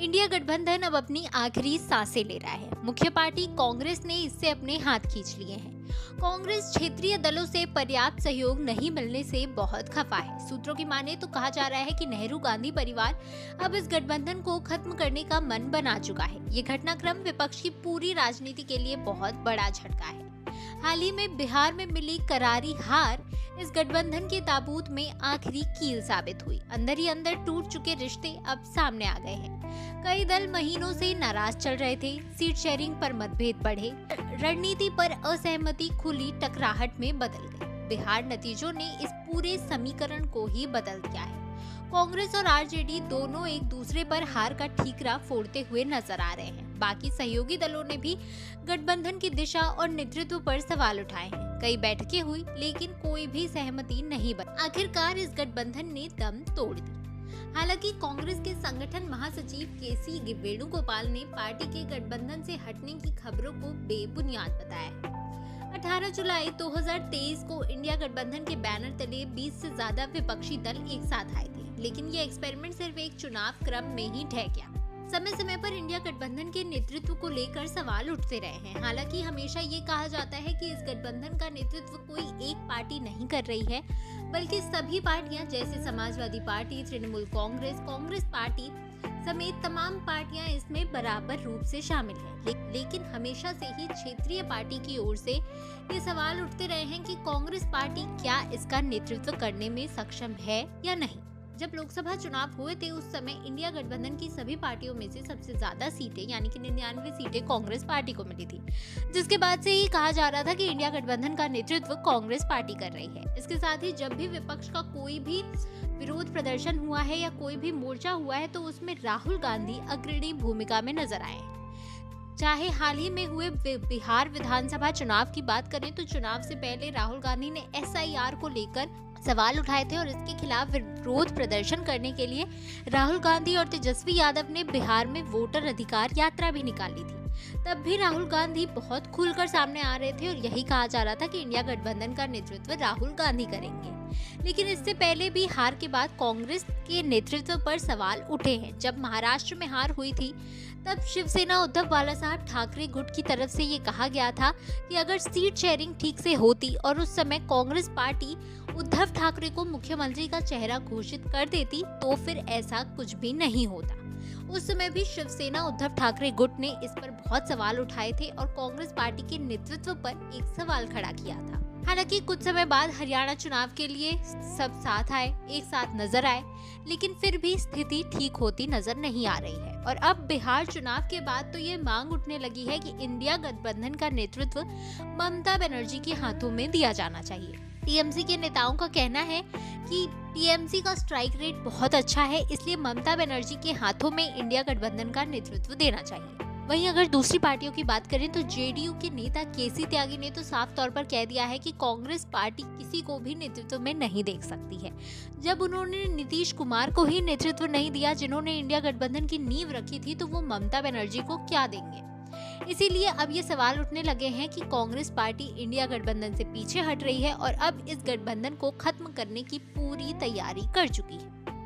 India गठबंधन अब अपनी आखिरी सांसें ले रहा है। मुख्य पार्टी कांग्रेस ने इससे अपने हाथ खींच लिए हैं। कांग्रेस क्षेत्रीय दलों से पर्याप्त सहयोग नहीं मिलने से बहुत खफा है। सूत्रों की माने तो कहा जा रहा है कि नेहरू गांधी परिवार अब इस गठबंधन को खत्म करने का मन बना चुका है। ये घटनाक्रम विपक्ष की पूरी राजनीति के लिए बहुत बड़ा झटका है। हाल ही में बिहार में मिली करारी हार इस गठबंधन के ताबूत में आखिरी कील साबित हुई। अंदर ही अंदर टूट चुके रिश्ते अब सामने आ गए हैं। कई दल महीनों से नाराज चल रहे थे। सीट शेयरिंग पर मतभेद बढ़े, रणनीति पर असहमति खुली टकराहट में बदल गई। बिहार नतीजों ने इस पूरे समीकरण को ही बदल दिया है। कांग्रेस और आरजेडी दोनों एक दूसरे पर हार का ठीकरा फोड़ते हुए नजर आ रहे हैं। बाकी सहयोगी दलों ने भी गठबंधन की दिशा और नेतृत्व पर सवाल उठाए हैं। कई बैठकें हुई लेकिन कोई भी सहमति नहीं बनी। आखिरकार इस गठबंधन ने दम तोड़ दी। हालांकि कांग्रेस के संगठन महासचिव केसी वेणुगोपाल ने पार्टी के गठबंधन से हटने की खबरों को बेबुनियाद बताया है। 18 जुलाई 2023 को इंडिया गठबंधन के बैनर तले 20 से ज्यादा विपक्षी दल एक साथ आए थे, लेकिन ये एक्सपेरिमेंट सिर्फ एक चुनाव क्रम में ही ठह गया। समय समय पर इंडिया गठबंधन के नेतृत्व को लेकर सवाल उठते रहे हैं। हालांकि हमेशा ये कहा जाता है कि इस गठबंधन का नेतृत्व कोई एक पार्टी नहीं कर रही है, बल्कि सभी पार्टियां जैसे समाजवादी पार्टी, तृणमूल कांग्रेस, कांग्रेस पार्टी समेत तमाम पार्टियां इसमें बराबर रूप से शामिल हैं। लेकिन हमेशा से ही क्षेत्रीय पार्टी की ओर से ये सवाल उठते रहे हैं कि कांग्रेस पार्टी क्या इसका नेतृत्व करने में सक्षम है या नहीं। जब लोकसभा चुनाव हुए थे उस समय इंडिया गठबंधन की सभी पार्टियों में से सबसे ज्यादा सीटें यानी कि 99 सीटें कांग्रेस पार्टी को मिली थी, जिसके बाद से ही कहा जा रहा था कि इंडिया गठबंधन का नेतृत्व कांग्रेस पार्टी कर रही है। इसके साथ ही जब भी विपक्ष का कोई भी विरोध प्रदर्शन हुआ है या कोई भी मोर्चा हुआ है तो उसमें राहुल गांधी अग्रणी भूमिका में नजर आए हैं। चाहे हाल ही में हुए बिहार विधानसभा चुनाव की बात करें तो चुनाव से पहले राहुल गांधी ने एसआईआर को लेकर सवाल उठाए थे और इसके खिलाफ विरोध प्रदर्शन करने के लिए राहुल गांधी और तेजस्वी यादव ने बिहार में वोटर अधिकार यात्रा भी निकाली थी। तब भी राहुल गांधी बहुत खुलकर सामने आ रहे थे और यही कहा जा रहा था कि इंडिया गठबंधन का नेतृत्व राहुल गांधी करेंगे। लेकिन इससे पहले भी हार के बाद कांग्रेस के नेतृत्व पर सवाल उठे हैं। जब महाराष्ट्र में हार हुई थी तब शिवसेना उद्धव बालासाहब ठाकरे गुट की तरफ से ये कहा गया था कि अगर सीट शेयरिंग ठीक से होती और उस समय कांग्रेस पार्टी उद्धव ठाकरे को मुख्यमंत्री का चेहरा घोषित कर देती तो फिर ऐसा कुछ भी नहीं होता। उस समय भी शिवसेना उद्धव ठाकरे गुट ने इस पर बहुत सवाल उठाए थे और कांग्रेस पार्टी के नेतृत्व पर एक सवाल खड़ा किया था। हालांकि कुछ समय बाद हरियाणा चुनाव के लिए सब साथ आए, एक साथ नजर आए, लेकिन फिर भी स्थिति ठीक होती नजर नहीं आ रही है। और अब बिहार चुनाव के बाद तो ये मांग उठने लगी है कि इंडिया गठबंधन का नेतृत्व ममता बनर्जी के हाथों में दिया जाना चाहिए। टीएमसी के नेताओं का कहना है कि टीएमसी का स्ट्राइक रेट बहुत अच्छा है, इसलिए ममता बनर्जी के हाथों में इंडिया गठबंधन का नेतृत्व देना चाहिए। वहीं अगर दूसरी पार्टियों की बात करें तो जेडीयू के नेता केसी त्यागी ने तो साफ तौर पर कह दिया है कि कांग्रेस पार्टी किसी को भी नेतृत्व में नहीं देख सकती है। जब उन्होंने नीतीश कुमार को ही नेतृत्व नहीं दिया, जिन्होंने इंडिया गठबंधन की नींव रखी थी, तो वो ममता बनर्जी को क्या देंगे। इसीलिए अब ये सवाल उठने लगे हैं कि कांग्रेस पार्टी इंडिया गठबंधन से पीछे हट रही है और अब इस गठबंधन को खत्म करने की पूरी तैयारी कर चुकी है।